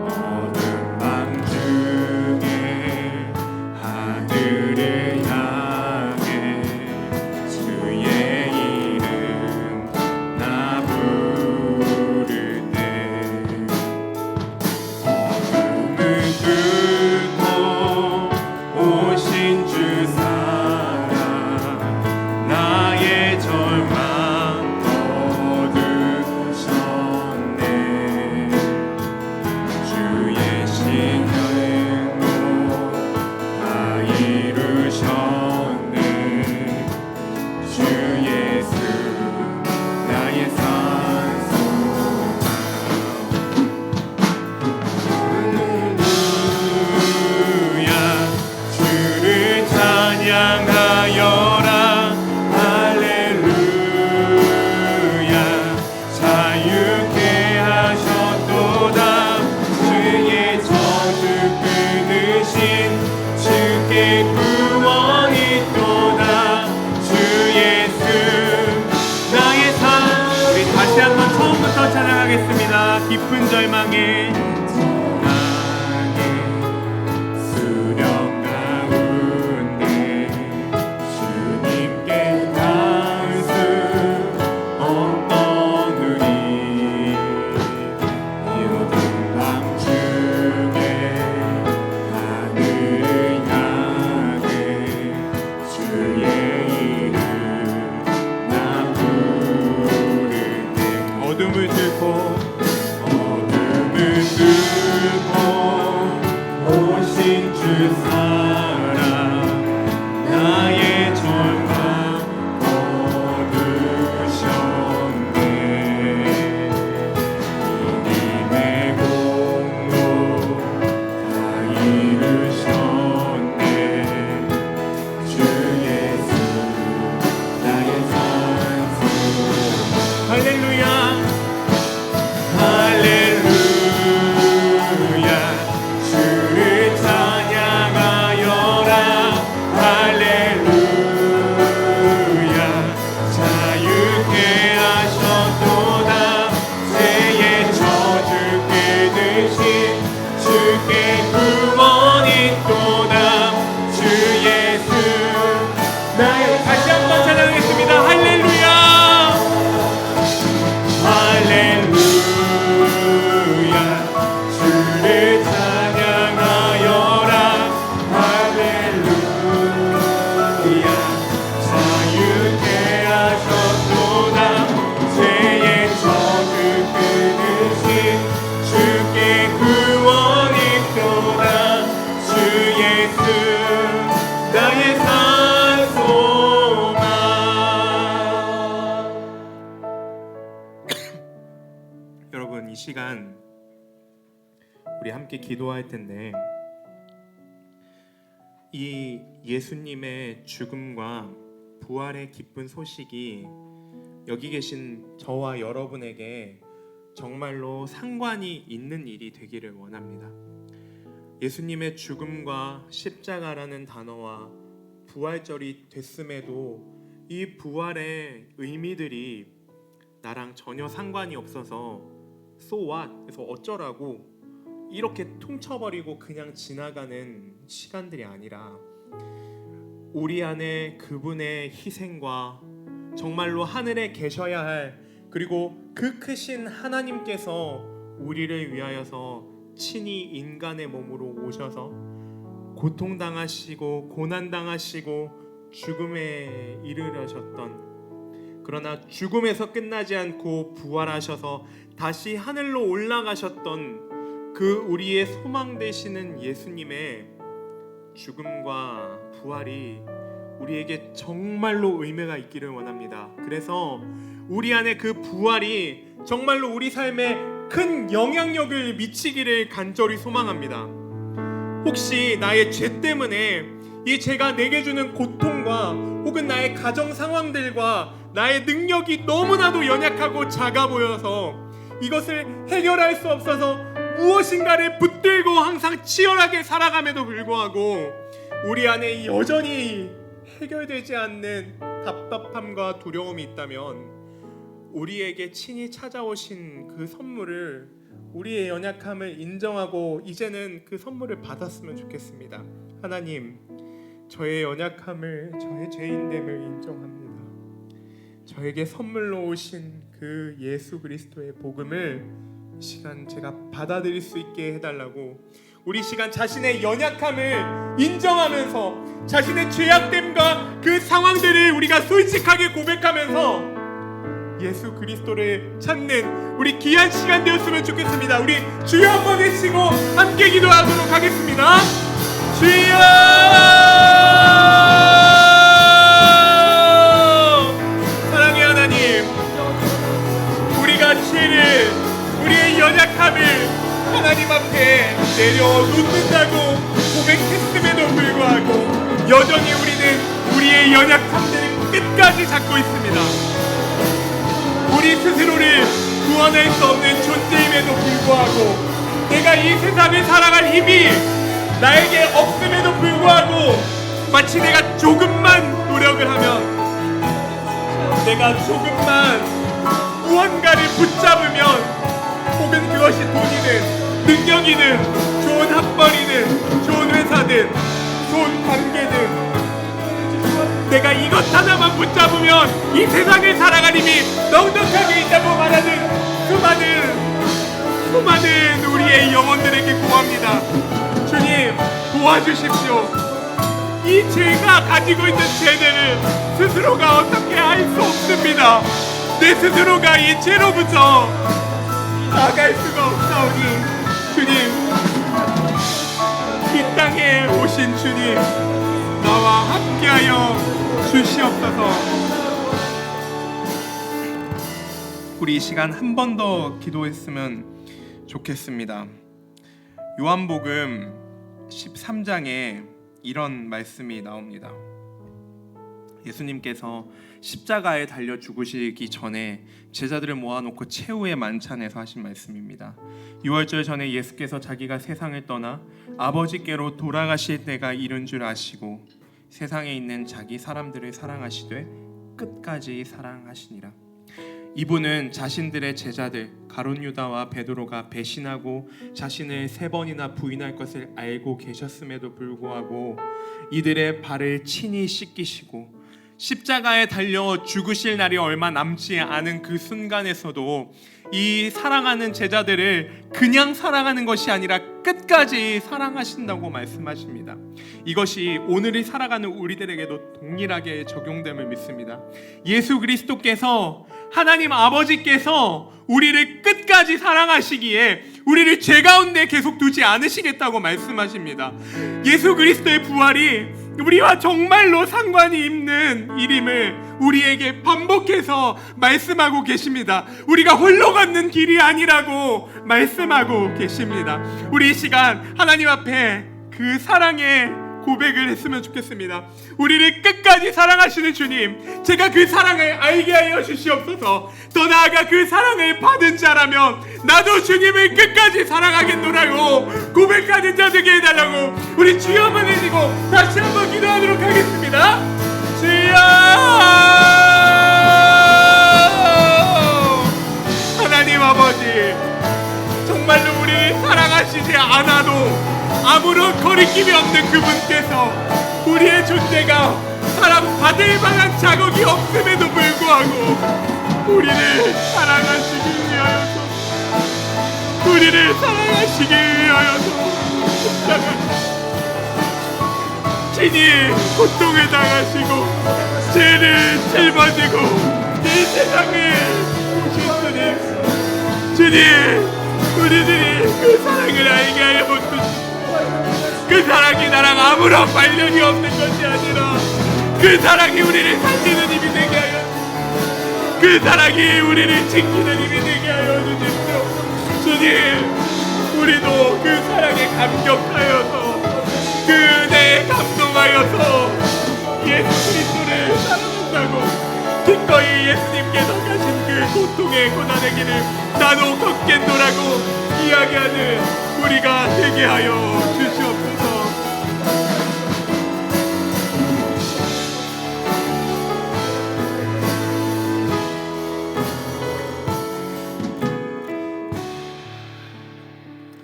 어둠 밤 중에 하늘을 향해 주의 이름 나 부를 때 어둠을 뚫고 오신 주 사랑 나의 절망 거두셨네. 주의 신령으로 다 이루셨네. 주 예수 나의 산소망. 할렐루야 주를 찬양하여라. 할렐루야 자유케 하셨도다. 주의 저주 끊으신 주께 구원이 있도다. 주 예수 나의 산. 우리 다시 한번 처음부터 찬양하겠습니다. 깊은 절망에 수령 가운데 주님께 닿을 수 없던 우리 이 어둠 밤 중에 하늘을 향해 주의 이름 나 부를 때 어둠을 뚫고 오신 주 사랑 나의 절망 거두셨네. 이님의 공로 다 이루셨네. 주 예수 나의 산소. 할렐루야 할렐루야 주를 찬양하여라. 할렐루야 자유케 하셨도다. 죄의 저주 끊으신 주께 구원이 있도다. 주 예수 나의. 다시 한번 찬양하겠습니다. 할렐루야 할렐루야 주를 찬양하여라. 할렐루야 자유케 하셨도다. 죄의 저주 끊으신 주께 구원이 있도다. 주 예수 나의 산 소망. 여러분 이 시간 우리 함께 기도할 텐데, 이 예수님의 죽음과 부활의 기쁜 소식이 여기 계신 저와 여러분에게 정말로 상관이 있는 일이 되기를 원합니다. 예수님의 죽음과 십자가라는 단어와 부활절이 됐음에도 이 부활의 의미들이 나랑 전혀 상관이 없어서 so what? 그래서 어쩌라고 이렇게 퉁쳐버리고 그냥 지나가는 시간들이 아니라 우리 안에 그분의 희생과 정말로 하늘에 계셔야 할, 그리고 그 크신 하나님께서 우리를 위하여서 친히 인간의 몸으로 오셔서 고통당하시고 고난당하시고 죽음에 이르러셨던, 그러나 죽음에서 끝나지 않고 부활하셔서 다시 하늘로 올라가셨던 그 우리의 소망 되시는 예수님의 죽음과 부활이 우리에게 정말로 의미가 있기를 원합니다. 그래서 우리 안에 그 부활이 정말로 우리 삶에 큰 영향력을 미치기를 간절히 소망합니다. 혹시 나의 죄 때문에 이 죄가 내게 주는 고통과 혹은 나의 가정 상황들과 나의 능력이 너무나도 연약하고 작아 보여서 이것을 해결할 수 없어서 무엇인가를 붙들고 항상 치열하게 살아감에도 불구하고 우리 안에 여전히 해결되지 않는 답답함과 두려움이 있다면 우리에게 친히 찾아오신 그 선물을, 우리의 연약함을 인정하고 이제는 그 선물을 받았으면 좋겠습니다. 하나님, 저의 연약함을, 저의 죄인됨을 인정합니다. 저에게 선물로 오신 그 예수 그리스도의 복음을 이 시간 제가 받아들일 수 있게 해달라고, 우리 시간 자신의 연약함을 인정하면서 자신의 죄악됨과 그 상황들을 우리가 솔직하게 고백하면서 예수 그리스도를 찾는 우리 귀한 시간 되었으면 좋겠습니다. 우리 주여 한번 외치고 함께 기도하도록 하겠습니다. 주여! 사랑의 하나님, 우리가 죄를, 우리의 연약함을 하나님 앞에 내려놓는다고 고백했음에도 불구하고 여전히 우리는 우리의 연약함들을 끝까지 잡고 있습니다. 우리 스스로를 구원할 수 없는 존재임에도 불구하고, 내가 이 세상을 살아갈 힘이 나에게 없음에도 불구하고, 마치 내가 조금만 노력을 하면, 내가 조금만 무언가를 붙잡으면, 혹은 그것이 돈이든 능력이든 좋은 학벌이든 좋은 회사든 좋은 관계든, 내가 이것 하나만 붙잡으면 이 세상을 살아갈 힘이 넉넉하게 있다고 말하는 수많은 우리의 영혼들에게 구합니다. 주님, 도와주십시오. 이 죄가 가지고 있는 죄들을 스스로가 어떻게 알 수 없습니다. 내 스스로가 이 죄로부터 나갈 수가 없사오니 주님, 이 땅에 오신 주님, 나와 함께하여 주시옵소서. 우리 이 시간 한 번 더 기도했으면 좋겠습니다. 요한복음 13장에 이런 말씀이 나옵니다. 예수님께서 십자가에 달려 죽으시기 전에 제자들을 모아놓고 최후의 만찬에서 하신 말씀입니다. 유월절 전에 예수께서 자기가 세상을 떠나 아버지께로 돌아가실 때가 이른 줄 아시고 세상에 있는 자기 사람들을 사랑하시되 끝까지 사랑하시니라. 이분은 자신들의 제자들 가룟 유다와 베드로가 배신하고 자신을 3번이나 부인할 것을 알고 계셨음에도 불구하고 이들의 발을 친히 씻기시고 십자가에 달려 죽으실 날이 얼마 남지 않은 그 순간에서도 이 사랑하는 제자들을 그냥 사랑하는 것이 아니라 끝까지 사랑하신다고 말씀하십니다. 이것이 오늘을 살아가는 우리들에게도 동일하게 적용됨을 믿습니다. 예수 그리스도께서, 하나님 아버지께서 우리를 끝까지 사랑하시기에 우리를 죄 가운데 계속 두지 않으시겠다고 말씀하십니다. 예수 그리스도의 부활이 우리와 정말로 상관이 있는 일임을 우리에게 반복해서 말씀하고 계십니다. 우리가 홀로 걷는 길이 아니라고 말씀하고 계십니다. 우리 이 시간 하나님 앞에 그 사랑의 고백을 했으면 좋겠습니다. 우리를 끝까지 사랑하시는 주님, 제가 그 사랑을 알게 하여 주시옵소서. 더 나아가 그 사랑을 받은 자라면 나도 주님을 끝까지 사랑하겠노라고 고백하는 자 되게 해달라고 우리 주여 한번 해주고 다시 한번 기도하도록 하겠습니다. 주여, 하나님 아버지, 정말로 우리를 사랑하시지 않아도 아무런 거리낌이 없는 그분께서 우리의 존재가 사랑받을 만한 자격이 없음에도 불구하고 우리를 사랑하시기 위하여서, 우리를 사랑하시기 위하여서 친히 고통을 당하시고 죄를 짊어지고 이 세상에 오신 주님, 우리들이 그 사랑을 알게 하여 주시고, 그 사랑이 나랑 아무런 관련이 없는 것이 아니라 그 사랑이 우리를 살리는 힘이 되게 하여 주시고, 그 사랑이 우리를 지키는 힘이 되게 하여 주십시오. 주님, 우리도 그 사랑에 감격하여서, 그 은혜에 감동하여서 예수 그리스도를 사랑한다고 기꺼이 예수님께서 가신 그 고통의 고난의 길을 나도 걷겠노라고 이야기하는 우리가 되게 하여 주시옵소서.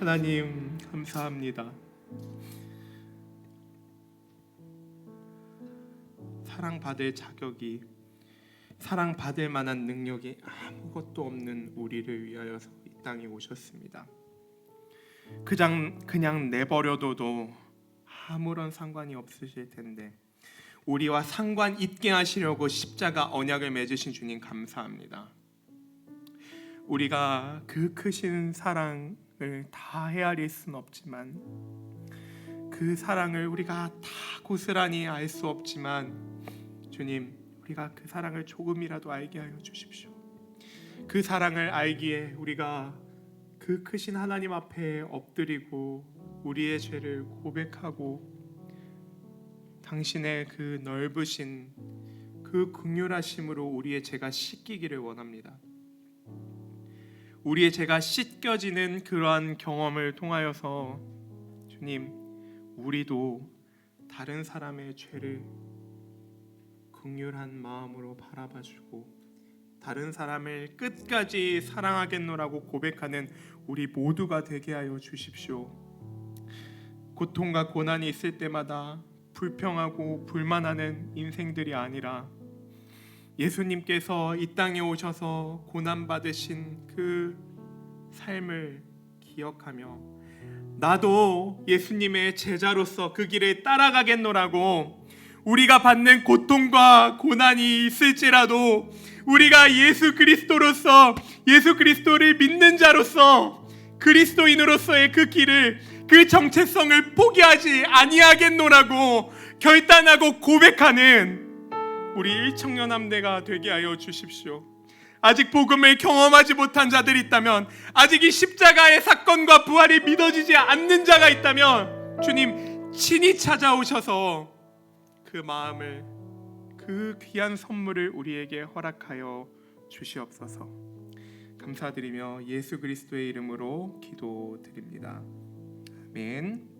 하나님 감사합니다. 사랑받을 자격이, 사랑받을 만한 능력이 아무것도 없는 우리를 위하여서 이 땅에 오셨습니다. 그냥 내버려둬도 아무런 상관이 없으실 텐데 우리와 상관 있게 하시려고 십자가 언약을 맺으신 주님 감사합니다. 우리가 그 크신 사랑을 다 헤아릴 수는 없지만, 그 사랑을 우리가 다 고스란히 알 수 없지만, 주님, 우리가 그 사랑을 조금이라도 알게 하여 주십시오. 그 사랑을 알기에 우리가 그 크신 하나님 앞에 엎드리고 우리의 죄를 고백하고 당신의 그 넓으신 그 긍휼하심으로 우리의 죄가 씻기기를 원합니다. 우리의 죄가 씻겨지는 그러한 경험을 통하여서 주님, 우리도 다른 사람의 죄를 긍휼한 마음으로 바라봐주고 다른 사람을 끝까지 사랑하겠노라고 고백하는 우리 모두가 되게 하여 주십시오. 고통과 고난이 있을 때마다 불평하고 불만하는 인생들이 아니라 예수님께서 이 땅에 오셔서 고난받으신 그 삶을 기억하며 나도 예수님의 제자로서 그 길을 따라가겠노라고, 우리가 받는 고통과 고난이 있을지라도 우리가 예수 그리스도로서, 예수 그리스도를 믿는 자로서, 그리스도인으로서의 그 길을, 그 정체성을 포기하지 아니하겠노라고 결단하고 고백하는 우리 일청년함대가 되게 하여 주십시오. 아직 복음을 경험하지 못한 자들이 있다면, 아직 이 십자가의 사건과 부활이 믿어지지 않는 자가 있다면 주님 친히 찾아오셔서 그 마음을, 그 귀한 선물을 우리에게 허락하여 주시옵소서. 감사드리며 예수 그리스도의 이름으로 기도드립니다. 아멘.